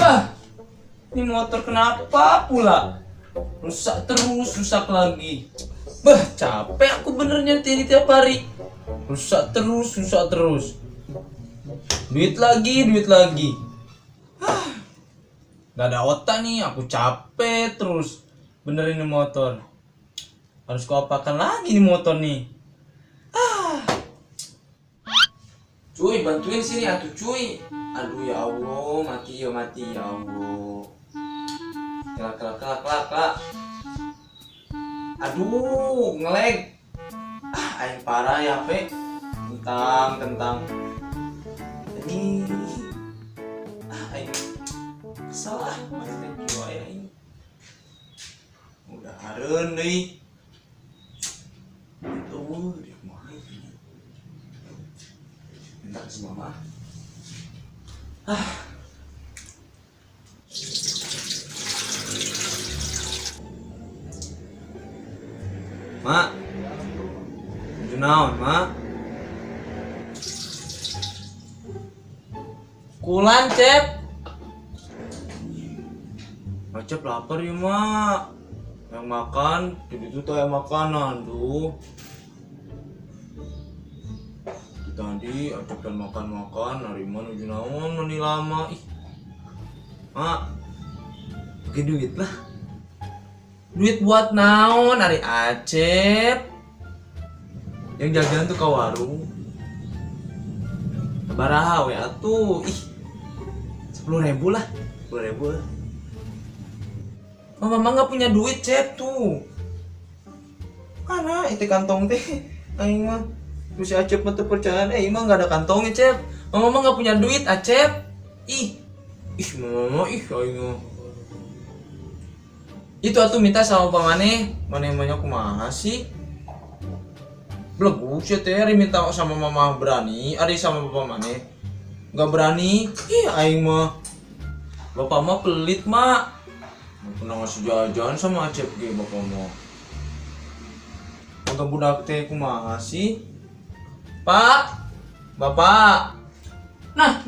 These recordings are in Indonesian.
Bah, ini motor kenapa pula? Rusak terus, rusak lagi. Bah, capek aku bener nyetir tiap hari. Rusak terus, rusak terus. Duit lagi, duit lagi. Gak ada otak nih, aku capek terus benerin ini motor. Harus ku apakan lagi nih motor nih. Cuy, bantuin sini atuh cuy. Aduh ya Allah, mati ya Allah. Kelak. Aduh, ngelag. Aing parah ya, Pe. Kentang. Ini. Aing salah, mati jiwa aing. Udah hareun deui. Tuh, dia mau ini. Bentar si mama. Mak, naon mak? Kulan cep. Acep lapar ya mak. Yang makan, jadi itu tuh yang makanan tuh. Tadi Acep dan makan hari mana uji naon mani lama ih. Mak, pakai duit lah. Duit buat naon hari Acep? Yang jajan tuh ke warung. Baraha we atuh. Ih. 10.000 lah. 10.000 lah. Mama nggak punya duit Cep tuh. Mana itu kantong teh? Aing mah terus si Acep mah percayaan, emang gak ada kantongnya Cep. Mama gak punya duit Acep. Ih mama aing mah. Itu atuh minta sama pamane, mana kumaha sih? Belum sih teh minta sama mama berani, ari sama bapak mane gak berani. Ih aing mah. Bapak mah pelit mak. Pernah ngasih jajan sama Acep ge bapak mah. Moga budak teh kumaha sih? Pak, Bapak. Nah.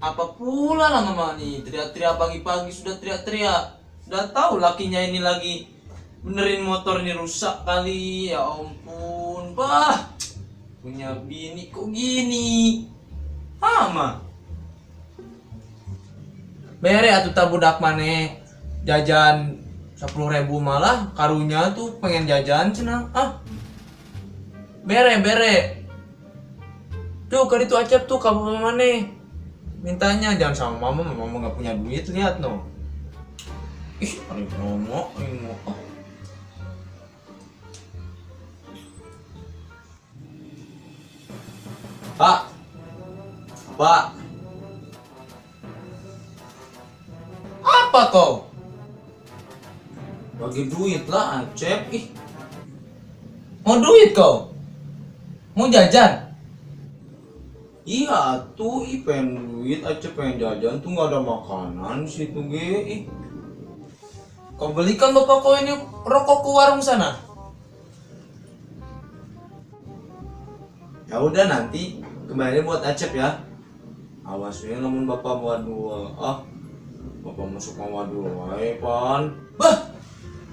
Apa pula lah mama nih? Teriak-teriak pagi-pagi sudah teriak-teriak. Sudah tahu lakinya ini lagi benerin motor ini rusak kali. Ya ampun, Pak. Punya bini kok gini? Ama. Bere atuh tak budak maneh jajan 10.000 malah karunya tuh pengen jajan cenah. Bere. Tuh kali tuh Acep tuh kamu mana? Mintanya jangan sama mama nggak punya duit, lihat no. Ih, ari promo, ini mau. Pak. Apa kau? Bagi duit lah Acep. Ih. Mau duit kau? Mau jajan? Iya tuh, pengen duit aja pengen jajan tuh nggak ada makanan situ ge. Kau belikan bapak kau ini rokok ke warung sana. Ya udah nanti kembali buat Acep ya. Awas ya namun bapak buat dua. Bapak masuk mau dua, pan. Bah,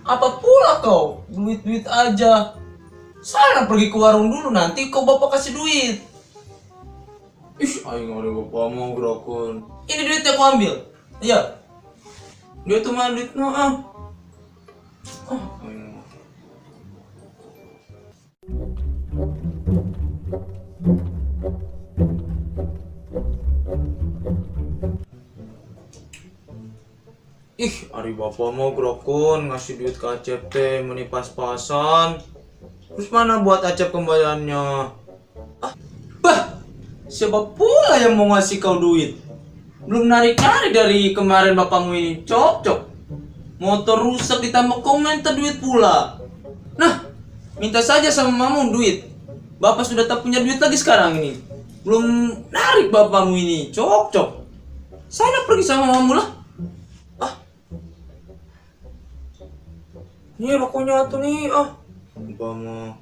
apa pula kau? Duit aja. Sana pergi ke warung dulu, nanti kau bapak kasih duit. Ih, aing ada bapak mau gerakun. Ini duitnya aku ambil. Iya. Dia tuh mah duit no Ih, ari bapak mau gerakun ngasih duit ke Acep teh meni pas-pasan. Terus mana buat Acep kembaliannya? Bah, siapa pula yang mau ngasih kau duit? Belum narik-narik dari kemarin bapakmu ini. Cocok. Motor rusak ditambah kau minta duit pula. Nah, minta saja sama mamamu duit. Bapak sudah tak punya duit lagi sekarang ini. Belum narik bapakmu ini. Cocok. Sana pergi sama mamamu lah. Ah, ini rokoknya tuh nih. Ah, bapakmu.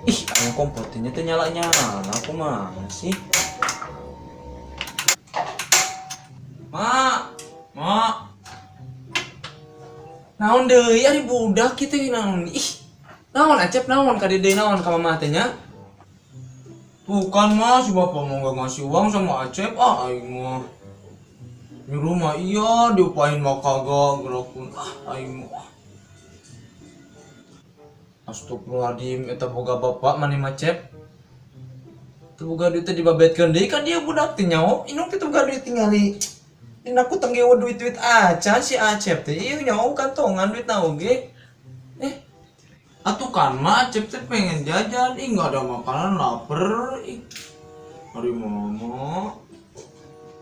Ih, yang kompornya tuh nyala-nyala. Aku mana sih? Mak, mak. Naon deui ari budak kitu naon. Ih, naon acep naon ka dede naon ka mamatenya? Bukan mah si bapak mau gak ngasih uang sama Acep. Ah, aing mah nyuruh mah iya, diupahin mah kagak gerakun. Ah, aing mah astagfirullahaladzim, eta boga bapak mani macep. Teu boga duit teh dibabetkeun deui kan dia budak teh nyaho. Inung teh teu boga duit tingali. Dina aku tenggewa duit-duit acan si Acep teh. Ieu nyaho kantongan duit na oge. Atuh kan mah Acep teh pengen jajan. Ih enggak ada makanan lapar. Ih. Ari mama.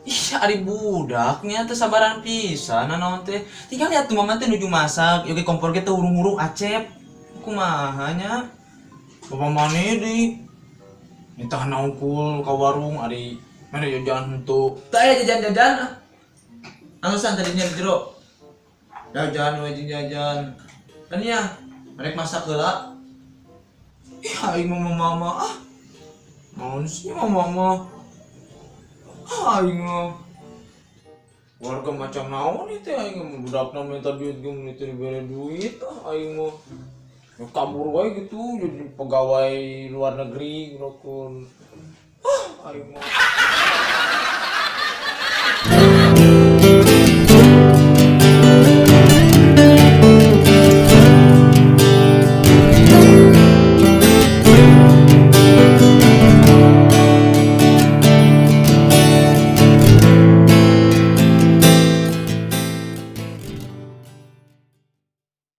Ih, ari budak nya teh sabaran pisan naon teh. Tinggal lihat tuh mama teh nuju masak, yoge kompor ge teh urung-urung Acep. Kumaha nya? Bapak mane di minta naungkul ka warung ari mana jajan henteu. Teu aya jajan-jajan. Alasan tadinya di jero. Jajan wajib jajan. Kan ya, mereka masak heula. Ih, aing mama ah. Naon sih mama? Aing mah warga macam naon itu aing budakna minta duit geum itu dibere duit aing mah kabur wae gitu jadi pegawai luar negeri ngrokon. Aing mah